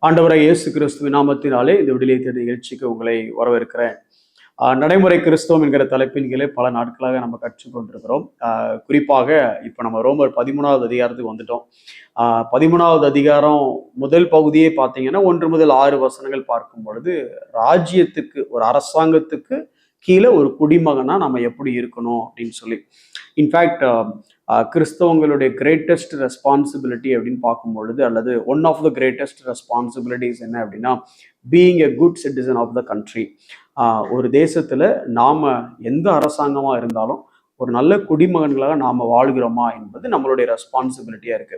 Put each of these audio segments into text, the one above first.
ஆண்டவராய் இயேசு கிறிஸ்துவின் நாமத்தினாலே இந்த விடுதலை தேடி நிகழ்ச்சிக்கு உங்களை வரவேற்கிறேன். நடைமுறை கிறிஸ்தவம் என்கிற தலைப்பின் கீழே பல நாட்களாக நம்ம கற்றுக்கொண்டிருக்கிறோம். குறிப்பாக இப்போ நம்ம ரோமர் 13வது அதிகாரத்துக்கு வந்துட்டோம். 13வது அதிகாரம் முதல் பகுதியே பார்த்தீங்கன்னா 1 முதல் 6 வசனங்கள் பார்க்கும் பொழுது ராஜ்யத்துக்கு ஒரு அரசாங்கத்துக்கு கீழே ஒரு குடிமகனா நம்ம எப்படி இருக்கணும் அப்படின்னு சொல்லி. இன்ஃபேக்ட் கிறிஸ்தவங்களுடைய கிரேட்டஸ்ட் ரெஸ்பான்சிபிலிட்டி அப்படின்னு பார்க்கும் பொழுது, அல்லது one of the greatest responsibilities என்ன அப்படின்னா, being a good citizen of the country. ஒரு தேசத்துல நாம எந்த அரசாங்கமா இருந்தாலும் ஒரு நல்ல குடிமகன்களாக நாம வாழ்கிறோமா என்பது நம்மளுடைய ரெஸ்பான்சிபிலிட்டியா இருக்கு.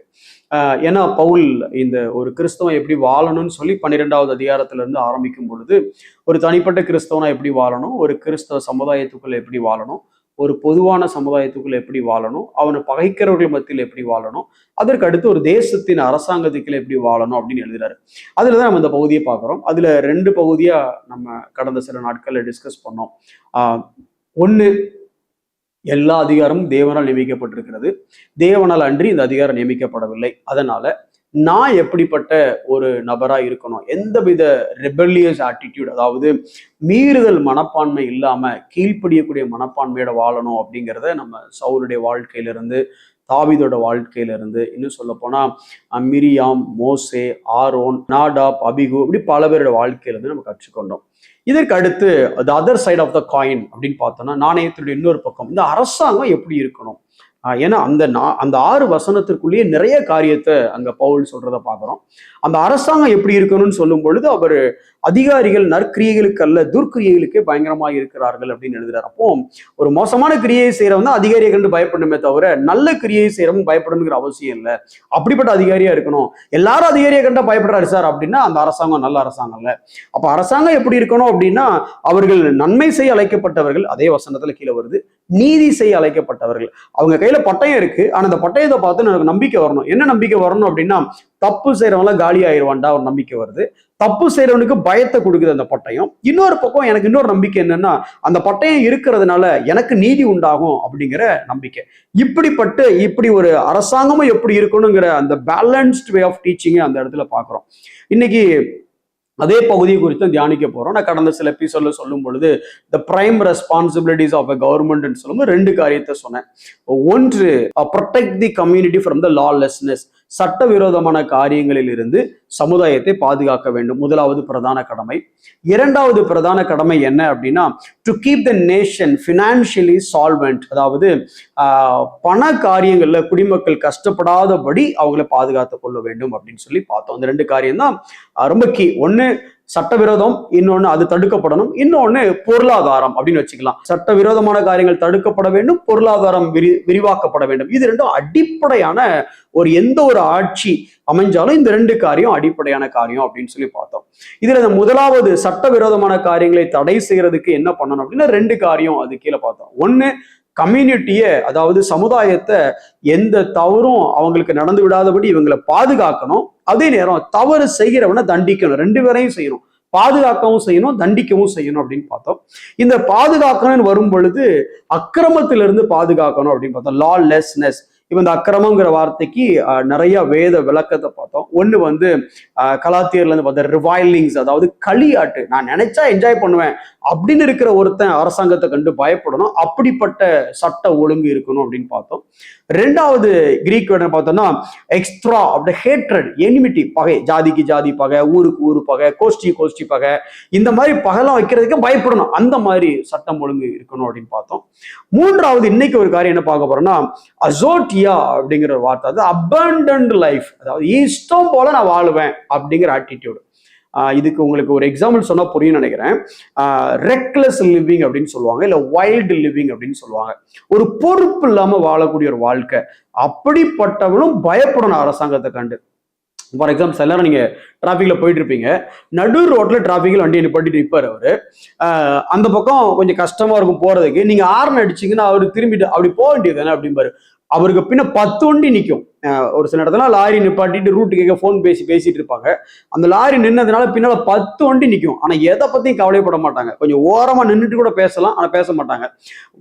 ஏன்னா பவுல் இந்த ஒரு கிறிஸ்தவன் எப்படி வாழணும்னு சொல்லி 12வது அதிகாரத்துல இருந்து ஆரம்பிக்கும் பொழுது, ஒரு தனிப்பட்ட கிறிஸ்தவனா எப்படி வாழணும், ஒரு கிறிஸ்தவ சமுதாயத்துக்குள்ள எப்படி வாழணும், ஒரு பொதுவான சமுதாயத்துக்குள்ள எப்படி வாழணும், அவனை பகைக்கிறவர்கள் மத்தியில் எப்படி வாழணும், அதற்கு அடுத்து ஒரு தேசத்தின் அரசாங்கத்துக்குள்ள எப்படி வாழணும் அப்படின்னு எழுதுறாரு. அதுலதான் நம்ம இந்த பகுதியை பார்க்குறோம். அதுல 2 பகுதியா நம்ம கடந்த சில நாட்கள்ல டிஸ்கஸ் பண்ணோம். ஒன்று, எல்லா அதிகாரமும் தேவனால் நியமிக்கப்பட்டிருக்கிறது, தேவனால் அன்றி இந்த அதிகாரம் நியமிக்கப்படவில்லை. அதனால நான் எப்படிப்பட்ட ஒரு நபரா இருக்கணும், எந்தவித ரெபல்லியஸ் ஆட்டிடியூட், அதாவது மீறுதல் மனப்பான்மை இல்லாம கீழ்ப்படியக்கூடிய மனப்பான்மையோட வாழணும் அப்படிங்கிறத நம்ம சவுலுடைய வாழ்க்கையிலிருந்து, தாவீதோட வாழ்க்கையிலிருந்து, இன்னும் சொல்ல போனா மிரியாம், மோசே, ஆரோன், நாடாப், அபிகு, இப்படி பல பேரோட வாழ்க்கையிலிருந்து நம்ம கற்றுக்கொண்டோம். இதற்கு அடுத்து the other side of the coin அப்படின்னு பார்த்தோம்னா, நாணயத்தினுடைய இன்னொரு பக்கம் இந்த அரசாங்கம் எப்படி இருக்கணும். ஏன்னா அந்த 6 வசனத்திற்குள்ளேயே நிறைய காரியத்தை அங்க பவுல் சொல்றதை பார்க்கிறோம். அந்த அரசாங்கம் எப்படி இருக்கணும்னு சொல்லும் பொழுது, அவர் அதிகாரிகள் நற்கிரியைகளுக்கு அல்ல துர்க்கிரியைகளுக்கே பயங்கரமாக இருக்கிறார்கள் அப்படின்னு எழுதுறாரு. அப்போ ஒரு மோசமான கிரியை செய்யறவன் தான் அதிகாரியை கண்டு பயப்படணுமே தவிர நல்ல கிரியை செய்யறவன் பயப்படணுங்கிற அவசியம் இல்லை. அப்படிப்பட்ட அதிகாரியா இருக்கணும். எல்லாரும் அதிகாரியை கண்டா பயப்படுறாரு சார் அப்படின்னா அந்த அரசாங்கம் நல்ல அரசாங்கம் இல்லை. அப்ப அரசாங்கம் எப்படி இருக்கணும் அப்படின்னா, அவர்கள் நன்மை செய்ய அழைக்கப்பட்டவர்கள், அதே வசனத்துல கீழே வருது, நீதி செய்ய அழைக்கப்பட்டவர்கள். அவங்க கையில பட்டயம் இருக்கு, ஆனா அந்த பட்டயத்தை பார்த்து எனக்கு நம்பிக்கை வரணும். என்ன நம்பிக்கை வரணும் அப்படின்னா, தப்பு செய்யறவங்களாம் காலி ஆயிடுவான்டா ஒரு நம்பிக்கை வருது. தப்பு செய்யறவனுக்கு பயத்தை கொடுக்குது அந்த பட்டயம். இன்னொரு பக்கம் எனக்கு இன்னொரு நம்பிக்கை என்னன்னா, அந்த பட்டயம் இருக்கிறதுனால எனக்கு நீதி உண்டாகும் அப்படிங்கிற நம்பிக்கை. இப்படி ஒரு அரசாங்கமும் எப்படி இருக்கணுங்கிற அந்த பேலன்ஸ்ட் வே ஆஃப் டீச்சிங்கை அந்த இடத்துல பார்க்குறோம். இன்னைக்கு அதே பகுதியை குறித்து தியானிக்க போறோம். நான் கடந்த சில எபிசோட்ல சொல்லும் பொழுது the prime responsibilities of a government சொல்லும்போது 2 காரியத்தை சொன்னேன். ஒன்று, protect the community from the lawlessness, சட்டவிரோதமான காரியங்களில் இருந்து சமுதாயத்தை பாதுகாக்க வேண்டும். முதலாவது பிரதான கடமை. இரண்டாவது பிரதான கடமை என்ன அப்படின்னா, to keep the nation financially solvent, அதாவது பண காரியங்கள்ல குடிமக்கள் கஷ்டப்படாதபடி அவங்களை பாதுகாத்து கொள்ள வேண்டும் அப்படின்னு சொல்லி பார்த்தோம். அந்த 2 காரியம் தான் ரொம்ப கீ. ஒன்னு சட்டவிரோதம், இன்னொன்னு அது தடுக்கப்படணும், இன்னொன்னு பொருளாதாரம் அப்படின்னு வச்சுக்கலாம். சட்டவிரோதமான காரியங்கள் தடுக்கப்பட வேண்டும், பொருளாதாரம் விரிவாக்கப்பட வேண்டும். இது 2 அடிப்படையான எந்த ஒரு ஆட்சி அமைஞ்சாலும் இந்த 2 காரியம் அடிப்படையான காரியம் அப்படின்னு சொல்லி பார்த்தோம். இதுல இந்த முதலாவது சட்டவிரோதமான காரியங்களை தடை செய்யறதுக்கு என்ன பண்ணணும் அப்படின்னா 2 காரியம் அது கீழே பார்த்தோம். ஒன்னு, கம்யூனிட்டியை, அதாவது சமுதாயத்தை எந்த தவறும் அவங்களுக்கு நடந்து விடாதபடி இவங்களை பாதுகாக்கணும். அதே நேரம் தவறு செய்கிறவனை தண்டிக்கணும். 2 பேரையும் செய்யணும், பாதுகாக்கவும் செய்யணும், தண்டிக்கவும் செய்யணும் அப்படின்னு பார்த்தோம். இந்த பாதுகாக்கணும்னு வரும் பொழுது அக்கிரமத்திலிருந்து பாதுகாக்கணும் அப்படின்னு பார்த்தோம். லாலெஸ்னஸ். இப்ப இந்த அக்கிரமங்கிற வார்த்தைக்கு நிறைய வேத விளக்கத்தை பார்த்தோம். ஒண்ணு கலாத்தியர்ல இருந்து பார்த்தா ரிவைலிங்ஸ், அதாவது களியாட்டு, நான் நினைச்சா என்ஜாய் பண்ணுவேன் அப்படின்னு இருக்கிற ஒருத்தன் அரசாங்கத்தை கண்டு பயப்படணும், அப்படிப்பட்ட சட்ட ஒழுங்கு இருக்கணும் அப்படின்னு பார்த்தோம். 2வது கிரீக் வேர்டு பார்த்தோம்னா echthra of the hatred, enmity, பகை, ஜாதிக்கு ஜாதி பகை, ஊருக்கு ஊரு பகை, கோஷ்டி பகை, இந்த மாதிரி பகைலாம் வைக்கிறதுக்கு பயப்படணும், அந்த மாதிரி சட்டம் ஒழுங்கு இருக்கணும் அப்படின்னு பார்த்தோம். 3வது இன்னைக்கு ஒரு காரியம் என்ன பார்க்க போறோம்னா அசோட்டியா அப்படிங்கிற ஒரு வார்த்தை, அது அபண்டன்ட் லைஃப், அதாவது இஷ்டம் போல நான் வாழுவேன் அப்படிங்கிற ஆட்டிடியூடு. இதுக்கு உங்களுக்கு ஒரு எக்ஸாம்பிள் சொன்னா புரியும் நினைக்கிறேன். ரெக்லெஸ் லிவிங் அப்படின்னு சொல்லுவாங்க, இல்ல வைல்டு லிவிங் அப்படின்னு சொல்லுவாங்க. ஒரு பொறுப்பு இல்லாம வாழக்கூடிய ஒரு வாழ்க்கை. அப்படிப்பட்டவனும் பயப்படணும் அரசாங்கத்தை கண்டு. ஃபார் எக்ஸாம்பிள், எல்லாரும் நீங்க டிராபிக்ல போயிட்டு இருப்பீங்க, நடு ரோட்ல டிராபிக்ல வண்டியை நிப்பாட்டிட்டு இருப்பாரு அவரு. அந்த பக்கம் கொஞ்சம் கஷ்டமா இருக்கும் போறதுக்கு, நீங்க ஆர்ன் அடிச்சீங்கன்னா அவரு திரும்பிட்டு அப்படி போக வேண்டியது தானே அப்படிம்பாரு. அவருக்கு பின்ன 10 வண்டி நிற்கும். ஒரு சில இடத்துல லாரி நிப்பாட்டிட்டு ரூட்டு கேட்க ஃபோன் பேசிட்டு இருப்பாங்க. அந்த லாரி நின்னதுனால பின்னால 10 வண்டி நிற்கும். ஆனா எதை பத்தியும் கவலைப்பட மாட்டாங்க. கொஞ்சம் ஓரமா நின்றுட்டு கூட பேசலாம், ஆனா பேச மாட்டாங்க.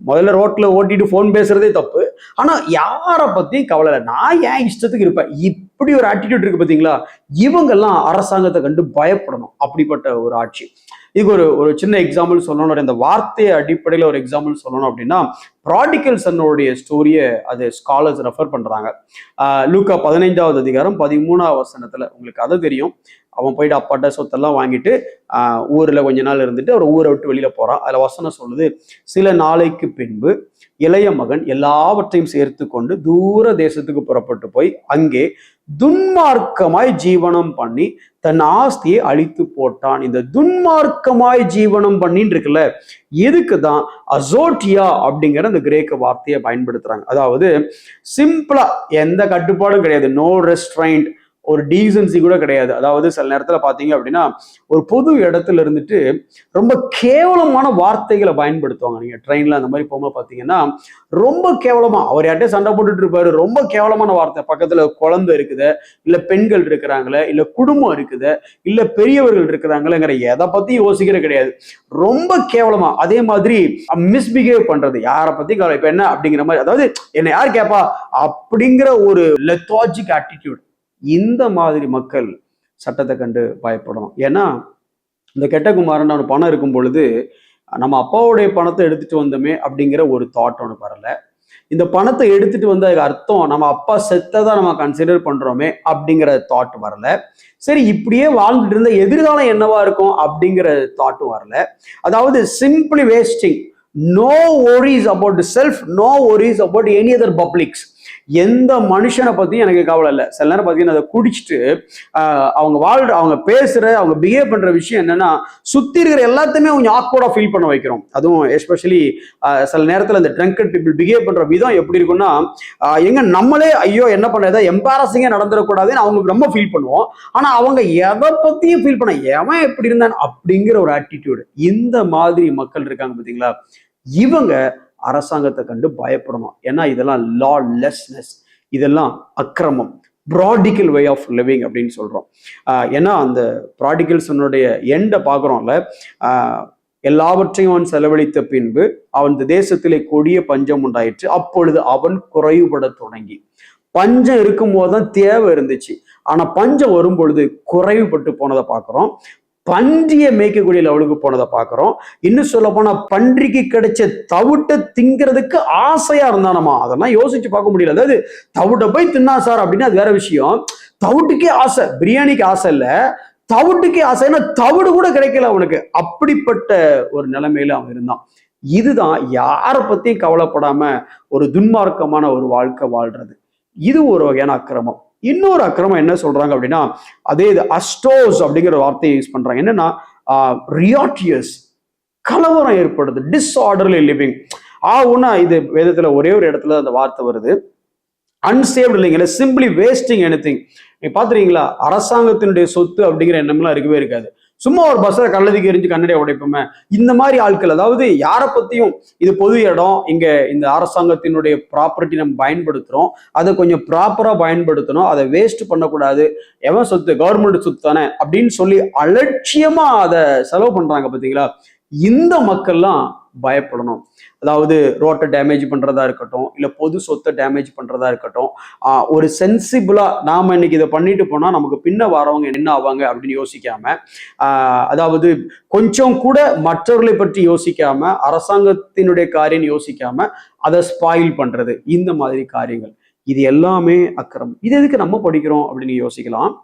முதல்ல ரோட்ல ஓட்டிட்டு ஃபோன் பேசுறதே தப்பு. ஆனா யாரை பத்தியும் கவலை இல்லை, நான் ஏன் இஷ்டத்துக்கு இருப்பேன், இப்படி ஒரு ஆட்டிடியூட் இருக்கு பாத்தீங்களா? இவங்கெல்லாம் அரசாங்கத்தை கண்டு பயப்படணும். அப்படிப்பட்ட ஒரு ஆட்சி. இதுக்கு ஒரு சின்ன எக்ஸாம்பிள் சொல்லணும், இந்த வார்த்தை அடிப்படையில் ஒரு எக்ஸாம்பிள் சொல்லணும் அப்படின்னா, ப்ராடிகல் சன்னோடைய ஸ்டோரியை அது ஸ்காலர்ஸ் ரெஃபர் பண்றாங்க. லூக்கா 15வது அதிகாரம் 13வது வசனத்துல உங்களுக்கு கதை தெரியும். அவன் போயிட்டு அப்பாட்ட சொத்தெல்லாம் வாங்கிட்டு ஊர்ல கொஞ்ச நாள் இருந்துட்டு அவர் ஊரை விட்டு வெளியில போறான். அதுல வசனம் சொல்லுது, சில நாளைக்கு பின்பு இளைய மகன் எல்லாவற்றையும் சேர்த்து கொண்டு தூர தேசத்துக்கு புறப்பட்டு போய் அங்கே துன்மார்க்கமாய் ஜீவனம் பண்ணி தன் ஆஸ்தியை அழித்து போட்டான். இந்த துன்மார்க்கமாய் ஜீவனம் பண்ணின்னு இருக்குல்ல, இதுக்குதான் அசோட்டியா அப்படிங்கிற அந்த கிரேக்க வார்த்தையை பயன்படுத்துறாங்க. அதாவது சிம்பிளா எந்த கட்டுப்பாடும் கிடையாது, நோ ரெஸ்ட்ரைண்ட், ஒரு டீசன்சி கூட கிடையாது. அதாவது சில நேரத்துல பாத்தீங்க அப்படின்னா ஒரு பொது இடத்துல இருந்துட்டு ரொம்ப கேவலமான வார்த்தைகளை பயன்படுத்துவாங்க. நீங்க ட்ரெயின்ல அந்த மாதிரி போகும்போது பாத்தீங்கன்னா ரொம்ப கேவலமா, அவர் யார்கிட்டயும் சண்டை போட்டுட்டு இருப்பாரு, ரொம்ப கேவலமான வார்த்தை. பக்கத்துல குழந்தை இருக்குது, இல்ல பெண்கள் இருக்கிறாங்களே, இல்ல குடும்பம் இருக்குது, இல்ல பெரியவர்கள் இருக்கிறாங்களேங்கிற எதை பத்தி யோசிக்கிற கிடையாது, ரொம்ப கேவலமா. அதே மாதிரி மிஸ்பிஹேவ் பண்றது, யாரை பத்தி கவலை, இப்ப என்ன அப்படிங்கிற மாதிரி, அதாவது என்ன யார் கேப்பா அப்படிங்கிற ஒரு லெத்தாஜிக் ஆட்டிடியூட். இந்த மாதிரி மக்கள் சட்டத்தை கண்டு பயப்படணும். ஏன்னா இந்த கெட்ட குமாரன் அவன் பணம் இருக்கும் பொழுது நம்ம அப்பாவுடைய பணத்தை எடுத்துட்டு வந்தோமே அப்படிங்கிற ஒரு தாட் அவனுக்கு வரல. இந்த பணத்தை எடுத்துட்டு வந்த அர்த்தம் நம்ம அப்பா செத்ததான் நம்ம கன்சிடர் பண்றோமே அப்படிங்கிற தாட் வரல. சரி, இப்படியே வாழ்ந்துட்டு இருந்த எதிர்காலம் என்னவா இருக்கும் அப்படிங்கிற தாட்டும் வரல. அதாவது simply wasting, no worries about self, no worries about any other publics. எந்த மனுஷனை பத்தியும் எனக்கு கவலை இல்லை. சில நேரம் பார்த்தீங்கன்னா அதை குடிச்சிட்டு அவங்க பேசுற, அவங்க பிஹேவ் பண்ற விஷயம் என்னன்னா, சுத்தி இருக்கிற எல்லாத்தையுமே கொஞ்சம் ஆக்வர்டா ஃபீல் பண்ண வைக்கிறோம். அதுவும் எஸ்பெஷலி சில நேரத்தில் இந்த ட்ரங்கட் பீப்புள் பிஹேவ் பண்ற விதம் எப்படி இருக்குன்னா, நம்மளே ஐயோ என்ன பண்ண, ஏதாவது எம்பாரசிங்கா நடந்துடக்கூடாதுன்னு அவங்க ரொம்ப ஃபீல் பண்ணுவோம். ஆனா அவங்க எதை பத்தியும் ஃபீல் பண்ண, எவன் எப்படி இருந்தான் அப்படிங்கிற ஒரு ஆட்டிடியூடு. இந்த மாதிரி மக்கள் இருக்காங்க பார்த்தீங்களா, இவங்க அரசாங்கத்தை கண்டு பயப்படணும். ஏன்னா இதெல்லாம் லாலெஸ்னஸ், இதெல்லாம் அக்கிரமம், ப்ராடிகல் வே ஆஃப் லிவிங் அப்படின்னு சொல்றோம். ஏன்னா அந்த ப்ராடிகல்ஸனுடைய எண்டை பார்க்குறோம்ல, எல்லாவற்றையும் அவன் செலவழித்த பின்பு அவன் தேசத்திலே கொடிய பஞ்சம் உண்டாயிற்று, அப்பொழுது அவன் குறைவுபட தொடங்கி. பஞ்சம் இருக்கும் போதுதான் தேவை இருந்துச்சு, ஆனா பஞ்சம் வரும் பொழுது குறைவுபட்டு போனதை பார்க்கிறோம். பன்றியை மேய்க்கக்கூடிய லெவலுக்கு போனதை பார்க்கிறோம். இன்னும் சொல்ல போனா பன்றிக்கு கிடைச்ச தவிட்டை திங்கிறதுக்கு ஆசையா இருந்தானமா, அதெல்லாம் யோசிச்சு பார்க்க முடியல. அதாவது தவிட்டை போய் தின்னா சார் அப்படின்னா அது வேற விஷயம், தவிட்டுக்கே ஆசை, பிரியாணிக்கு ஆசை இல்ல, தவிட்டுக்கே ஆசை, ஏன்னா தவிடு கூட கிடைக்கல அவனுக்கு. அப்படிப்பட்ட ஒரு நிலைமையில அவன் இருந்தான். இதுதான் யாரை பத்தியும் கவலைப்படாம ஒரு துன்மார்க்கமான ஒரு வாழ்க்கை வாழ்றது. இது ஒரு வகையான அக்கிரமம். இன்னொரு அக்கிரமம் என்ன சொல்றாங்க அப்படின்னா, அதே இது அஸ்டோஸ் அப்படிங்கிற வார்த்தையை யூஸ் பண்றாங்க. என்னன்னா ரியாட்டியஸ், கலவரம் ஏற்படுது, டிஸ்ஆர்டர்லி லிவிங். ஒன்னா இது வேதத்துல ஒரே ஒரு இடத்துல அந்த வார்த்தை வருது, அன்சேவ்டு இல்லைங்களா, சிம்பிளி வேஸ்டிங் எனிதிங். நீ பாத்துறீங்களா, அரசாங்கத்தினுடைய சொத்து அப்படிங்கிற எண்ணம்லாம் இருக்கவே இருக்காது. சும்மா ஒரு பஸ்ஸை கள்ளதிக்கு எரிஞ்சு கண்ணடைய உடைப்போமே, இந்த மாதிரி ஆட்கள். அதாவது யாரை பத்தியும், இது பொது இடம், இங்க இந்த அரசாங்கத்தினுடைய ப்ராப்பர்ட்டி நம்ம பயன்படுத்துறோம், அதை கொஞ்சம் ப்ராப்பரா பயன்படுத்தணும், அதை வேஸ்ட் பண்ணக்கூடாது, எவன் சொத்து, கவர்மெண்ட் சொத்து தானே அப்படின்னு சொல்லி அலட்சியமா அதை செலவு பண்றாங்க பாத்தீங்களா, இந்த மக்கள்லாம் பயப்படணும். அதாவது ரோட்டை டேமேஜ் பண்றதா இருக்கட்டும், இல்ல பொது சொத்தை டேமேஜ் பண்றதா இருக்கட்டும், ஒரு சென்சிபிளா நாம இன்னைக்கு இதை பண்ணிட்டு போனா நமக்கு பின்ன வரவங்க என்ன ஆவாங்க அப்படின்னு யோசிக்காம, அதாவது கொஞ்சம் கூட மற்றவர்களை பற்றி யோசிக்காம, அரசாங்கத்தினுடைய காரியம் யோசிக்காம அதை ஸ்பாயில் பண்றது, இந்த மாதிரி காரியங்கள், இது எல்லாமே அக்கிரமம். இது எதுக்கு நம்ம படிக்கிறோம் அப்படின்னு யோசிக்கலாம்.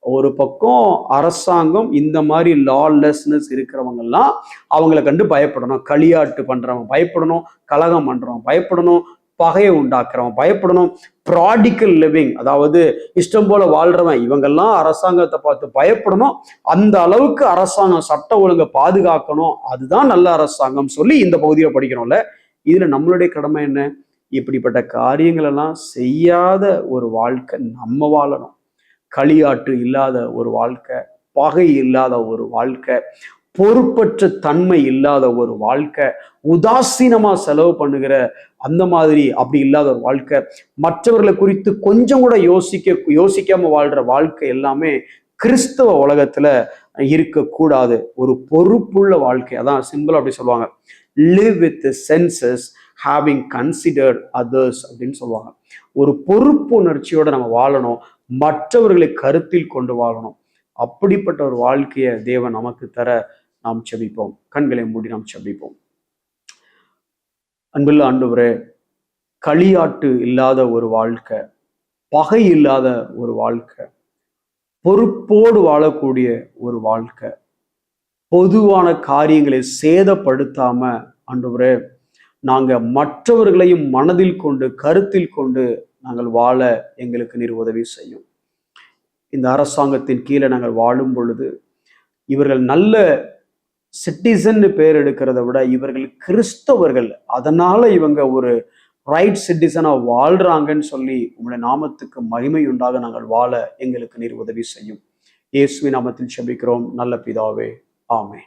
ஒரு பக்கம் அரசாங்கம் இந்த மாதிரி லாலெஸ்னஸ் இருக்கிறவங்கெல்லாம் அவங்களை கண்டு பயப்படணும். களியாட்டு பண்றவன் பயப்படணும், கலகம் பண்றவன் பயப்படணும், பகையை உண்டாக்குறவன் பயப்படணும், ப்ராடிகல் லிவிங் அதாவது இஷ்டம் போல வாழ்றவன், இவங்கெல்லாம் அரசாங்கத்தை பார்த்து பயப்படணும். அந்த அளவுக்கு அரசாங்கம் சட்ட ஒழுங்கை பாதுகாக்கணும், அதுதான் நல்ல அரசாங்கம் சொல்லி இந்த பகுதியை படிக்கிறோம்ல. இதுல நம்மளுடைய கடமை என்ன? இப்படிப்பட்ட காரியங்கள் எல்லாம் செய்யாத ஒரு வாழ்க்கை நம்ம வாழணும். களியாட்டு இல்லாத ஒரு வாழ்க்கை, பகை இல்லாத ஒரு வாழ்க்கை, பொறுப்பற்ற தன்மை இல்லாத ஒரு வாழ்க்கை, உதாசீனமா செலவு பண்ணுகிற அந்த மாதிரி அப்படி இல்லாத ஒரு வாழ்க்கை, மற்றவர்களை குறித்து கொஞ்சம் கூட யோசிக்காம வாழ்ற வாழ்க்கை எல்லாமே கிறிஸ்தவ உலகத்துல இருக்கக்கூடாது. ஒரு பொறுப்புள்ள வாழ்க்கை, அதான் சிம்பிள் அப்படி சொல்லுவாங்க, live with the senses having considered others அப்படின்னு சொல்லுவாங்க. ஒரு பொறுப்பு உணர்ச்சியோட நம்ம வாழணும், மற்றவர்களை கருத்தில் கொண்டு வாழணும். அப்படிப்பட்ட ஒரு வாழ்க்கையை தேவன் நமக்கு தர நாம் செபிப்போம். கண்களை மூடி நாம் செபிப்போம். அன்புள்ள ஆண்டவரே, களியாட்டு இல்லாத ஒரு வாழ்க்கை, பகை இல்லாத ஒரு வாழ்க்கை, பொறுப்போடு வாழக்கூடிய ஒரு வாழ்க்கை, பொதுவான காரியங்களை சேதப்படுத்தாம ஆண்டவரே நாங்க மற்றவர்களையும் மனதில் கொண்டு கருத்தில் கொண்டு நாங்கள் வாழ எங்களுக்கு நீர் உதவி செய்யும். இந்த அரசாங்கத்தின் கீழே நாங்கள் வாழும் பொழுது இவர்கள் நல்ல சிட்டிசன் பேர் எடுக்கிறத விட இவர்கள் கிறிஸ்தவர்கள், அதனால இவங்க ஒரு ரைட் சிட்டிசனா வாழ்றாங்கன்னு சொல்லி உங்களுடைய நாமத்துக்கு மகிமை உண்டாக நாங்கள் வாழ எங்களுக்கு நீர் உதவி செய்யும். இயேசுவின் நாமத்தில் ஜெபிக்கிறோம் நல்ல பிதாவே, ஆமென்.